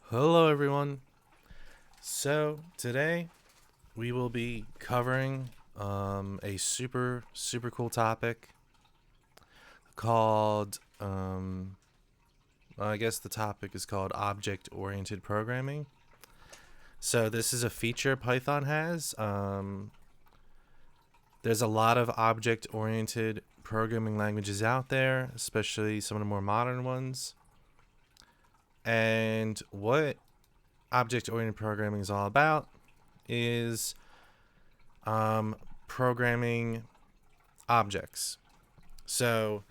Hello, everyone. So, today we will be covering a super cool topic called, I guess the topic is called object oriented programming. So, this is a feature Python has. There's a lot of object oriented programming languages out there, especially some of the more modern ones. And what object oriented programming is all about is programming objects. So,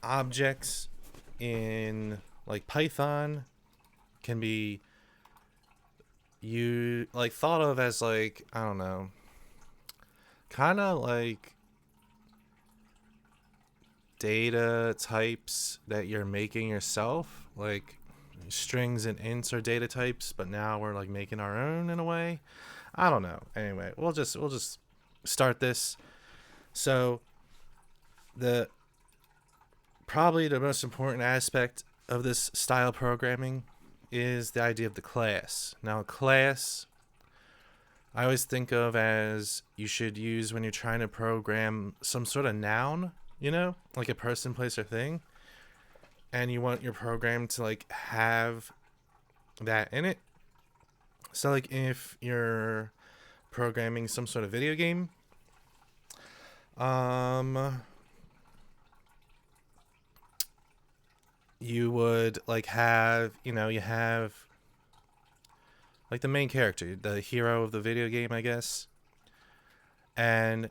objects in like Python can be thought of as like, I don't know, kind of like data types that you're making yourself, like strings and ints are data types, but now we're like making our own in a way. I don't know. Anyway, we'll just start this. So, the probably the most important aspect of this style programming is the idea of the class. Now, a class I always think of as you should use when you're trying to program some sort of noun, like a person, place, or thing, and you want your program to like have that in it. So, like if you're programming some sort of video game, um, you would like have, you have like the main character, the hero of the video game, I guess. And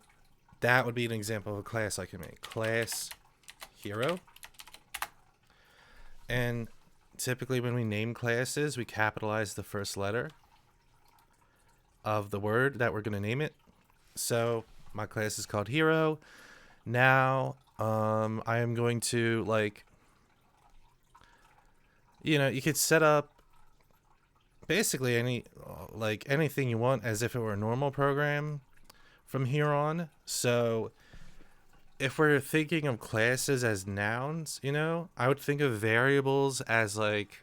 that would be an example of a class I can make. Class hero. And typically when we name classes, we capitalize the first letter of the word that we're going to name it. So my class is called hero. Now, I am going to you could set up basically anything you want as if it were a normal program from here on. So if we're thinking of classes as nouns, I would think of variables as like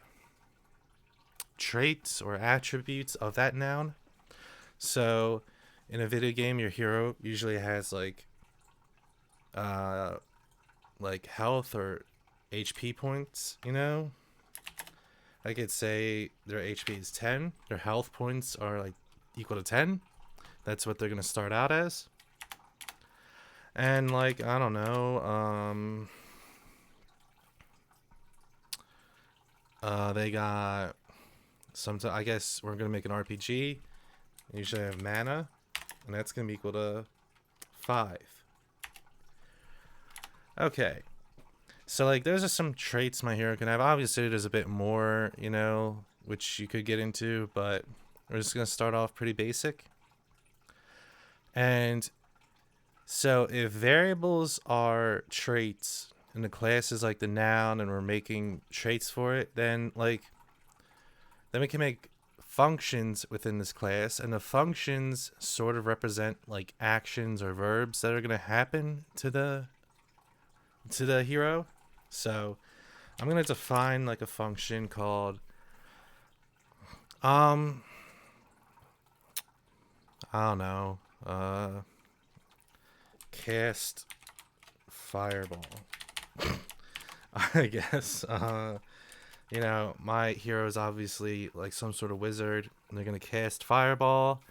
traits or attributes of that noun. So in a video game, your hero usually has uh like health or HP points, I could say their HP is 10, their health points are like equal to 10. That's what they're going to start out as. And like, I don't know, they got some, I guess we're going to make an RPG. Usually have mana, and that's going to be equal to 5. Okay. So like those are some traits my hero can have. Obviously there's a bit more, which you could get into, but we're just going to start off pretty basic. And so if variables are traits and the class is like the noun and we're making traits for it, then we can make functions within this class, and the functions sort of represent like actions or verbs that are going to happen to the hero. So I'm going to define like a function called I don't know, cast fireball. I guess my hero is obviously like some sort of wizard, and they're going to cast fireball.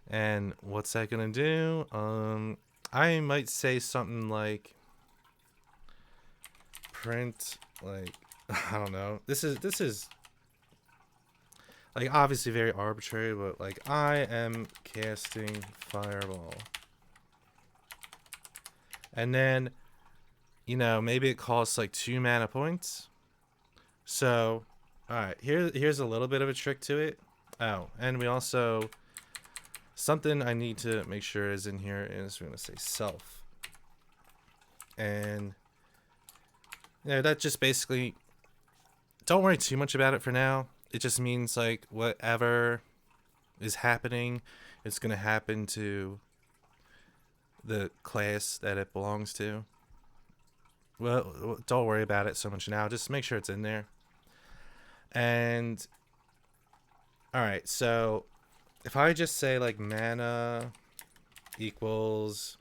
And what's that going to do? I might say something like print, like I don't know. This is like obviously very arbitrary, but like I am casting fireball. And then maybe it costs like 2 mana points. So all right, here's a little bit of a trick to it. Oh, and we also, something I need to make sure is in here is we're going to say self. And that just basically, don't worry too much about it for now. It just means like whatever is happening, it's going to happen to the class that it belongs to. Well, don't worry about it so much now. Just make sure it's in there. And all right, so if I just say like mana equals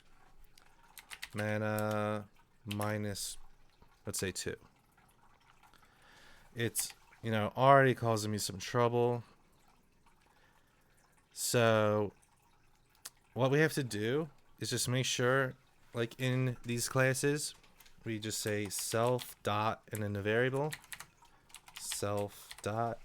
mana minus, let's say 2, it's, already causing me some trouble. So what we have to do is just make sure, like in these classes, we just say self dot and then the variable self dot.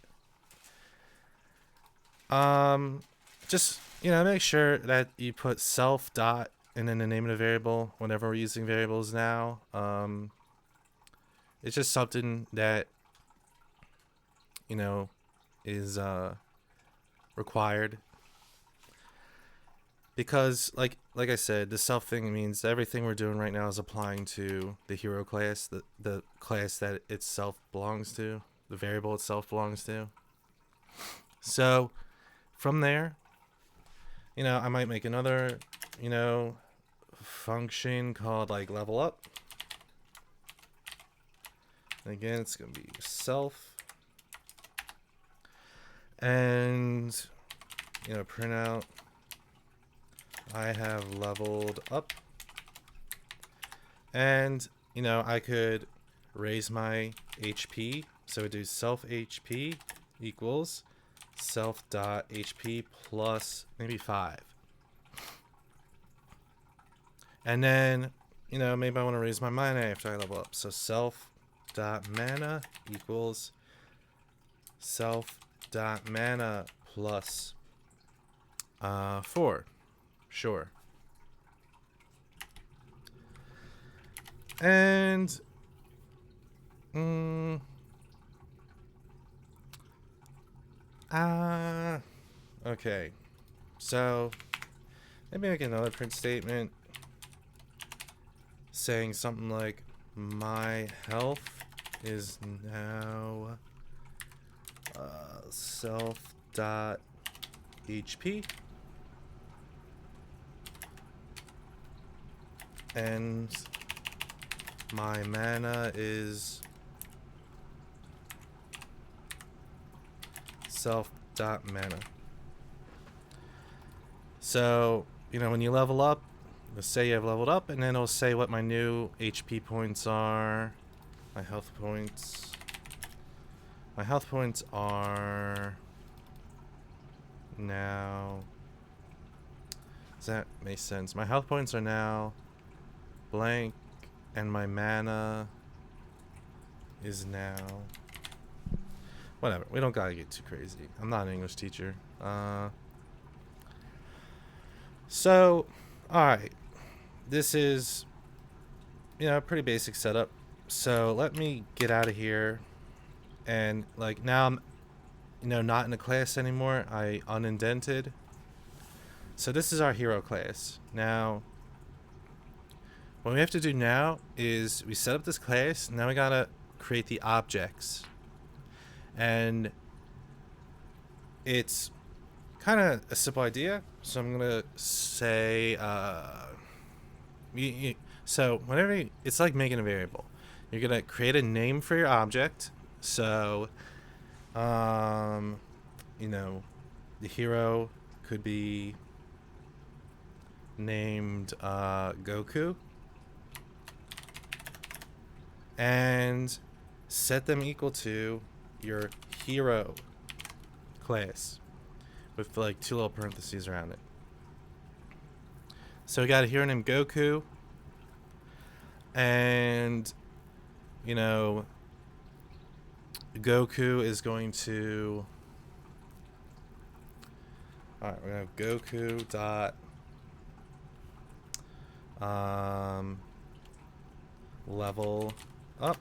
Just make sure that you put self dot and then the name of the variable whenever we're using variables now. It's just something that is required, because like I said, the self thing means everything we're doing right now is applying to the hero class, the class that itself belongs to, the variable itself belongs to. So from there, I might make another, function called like level up. Again, it's going to be self. And, print out, I have leveled up. And, I could raise my HP. So we do self HP equals self dot HP plus maybe 5. And then, maybe I want to raise my mana after I level up. So self dot mana equals self dot mana plus 4. Sure. And okay. So maybe make another print statement saying something like my health is now self dot HP and my mana is self dot mana. So when you level up, it'll say you have leveled up, and then it'll say what my new HP points are. My health points are now, does that make sense? My health points are now blank, and my mana is now whatever. We don't gotta get too crazy. I'm not an English teacher. So alright, this is a pretty basic setup. So let me get out of here, and like now I'm not in the class anymore. I unindented. So this is our hero class. Now what we have to do now is we set up this class. Now we gotta create the objects, and it's kind of a simple idea. So I'm gonna say so whenever it's like making a variable, you're gonna create a name for your object. So the hero could be named Goku, and set them equal to your hero class with like 2 little parentheses around it. So we got a hero named Goku, and Goku is going to, alright, we're gonna have Goku dot level up,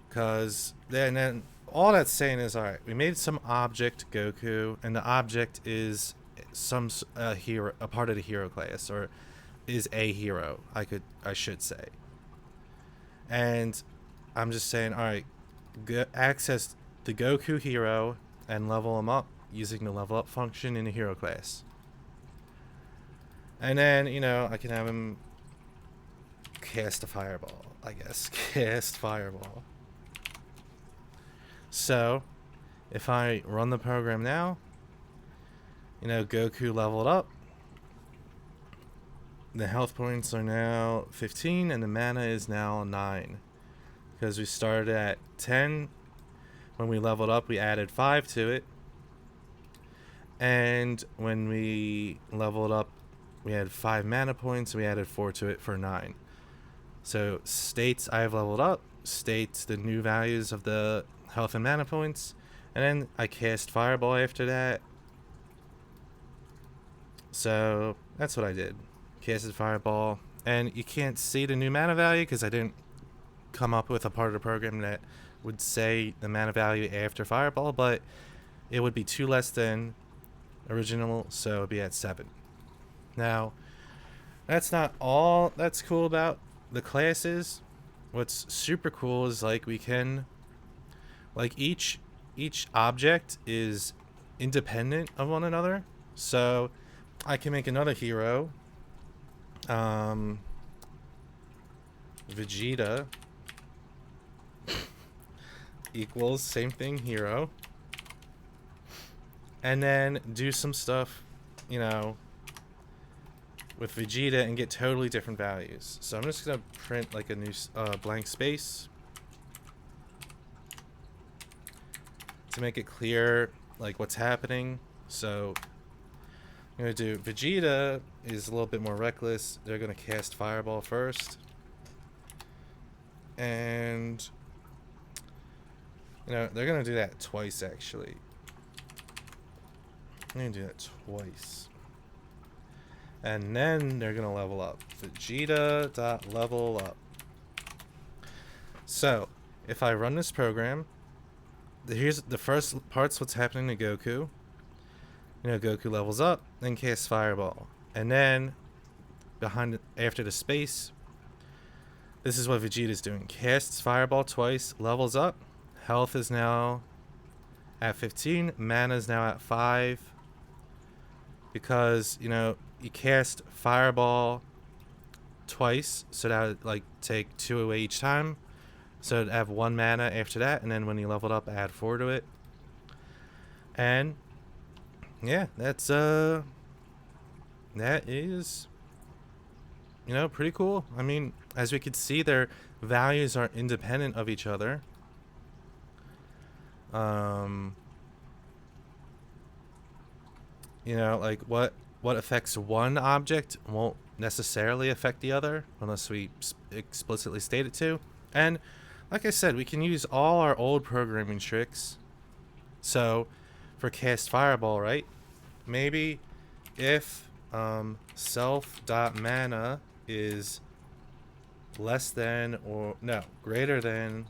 because then all that's saying is, alright, we made some object Goku, and the object is some hero, a part of the hero class, or is a hero, I should say. And I'm just saying, alright, access the Goku hero and level him up using the level up function in the hero class. And then, I can have him cast a fireball, I guess. Cast fireball. So if I run the program now, Goku leveled up. The health points are now 15 and the mana is now 9. Because we started at 10. When we leveled up, we added 5 to it. And when we leveled up, we had 5 mana points. We added 4 to it for 9. So states I have leveled up, states the new values of the health and mana points. And then I cast Fireball after that. So that's what I did. Casted Fireball. And you can't see the new mana value because I didn't come up with a part of the program that would say the mana value after Fireball, but it would be 2 less than original, so it'd be at 7. Now, that's not all that's cool about the classes. What's super cool is we can each object is independent of one another. So I can make another hero, Vegeta equals same thing hero, and then do some stuff with Vegeta and get totally different values. So I'm just gonna print a new blank space to make it clear what's happening. So I'm gonna do Vegeta is a little bit more reckless. They're gonna cast Fireball first, and they're gonna do that twice actually. I'm gonna do that twice. And then they're gonna level up. Vegeta.level up. So if I run this program, here's the first part's what's happening to Goku. Goku levels up, then casts Fireball. And then after the space, this is what Vegeta's doing. Casts Fireball twice, levels up. Health is now at 15. Mana is now at 5. Because, you cast Fireball twice, so that would take 2 away each time. So it'd have 1 mana after that, and then when you leveled up, add 4 to it. And yeah, that is pretty cool. I mean, as we could see, their values are independent of each other. What affects one object won't necessarily affect the other unless we explicitly state it to. And like I said, we can use all our old programming tricks. So for cast Fireball, right? Maybe if self.mana is less than or greater than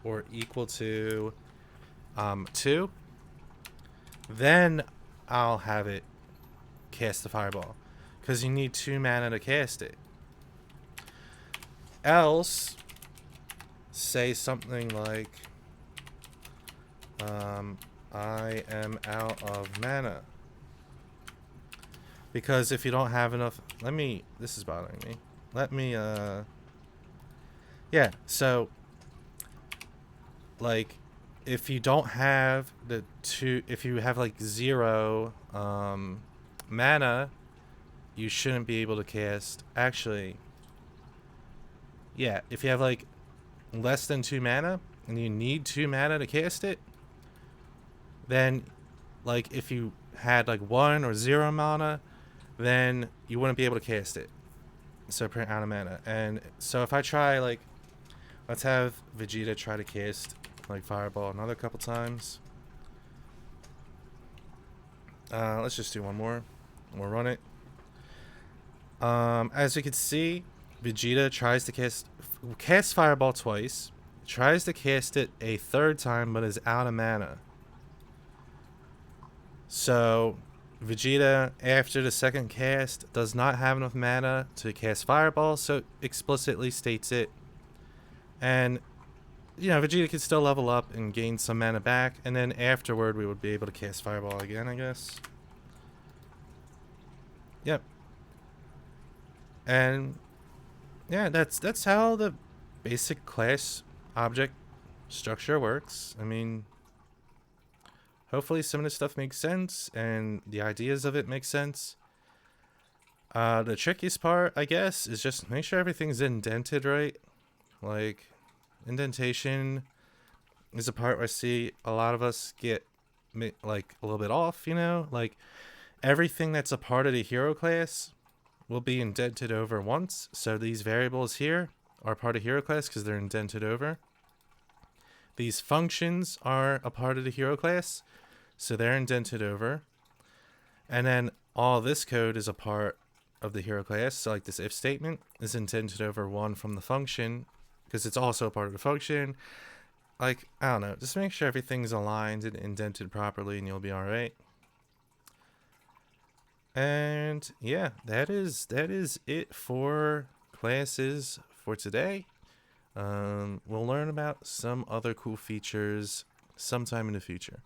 or equal to 2, then I'll have it cast the Fireball, because you need 2 mana to cast it. Else, say something like I am out of mana, because if you don't have enough, this is bothering me. So if you don't have if you have 0 mana, you shouldn't be able to cast. Actually, yeah, if you have less than 2 mana and you need 2 mana to cast it, then if you had 1 or 0 mana, then you wouldn't be able to cast it. So print out of mana. And so if I try let's have Vegeta try to cast Fireball another couple times. Let's just do one more. We'll run it. As you can see, Vegeta tries to cast Fireball twice, tries to cast it a 3rd time, but is out of mana. So Vegeta, after the 2nd cast, does not have enough mana to cast Fireball, so explicitly states it. And Vegeta could still level up and gain some mana back, and then afterward we would be able to cast Fireball again, I guess. Yep. And yeah, that's how the basic class object structure works. I mean, hopefully some of this stuff makes sense and the ideas of it make sense. The trickiest part, I guess, is just make sure everything's indented right. Like, indentation is a part where I see a lot of us get like a little bit off, you know? Like, everything that's a part of the hero class will be indented over once. So these variables here are part of hero class because they're indented over. These functions are a part of the hero class, so they're indented over. And then all this code is a part of the hero class. So like this if statement is indented over one from the function because it's also a part of the function. Like, I don't know, just make sure everything's aligned and indented properly and you'll be all right. And yeah, that is it for classes for today. We'll learn about some other cool features sometime in the future.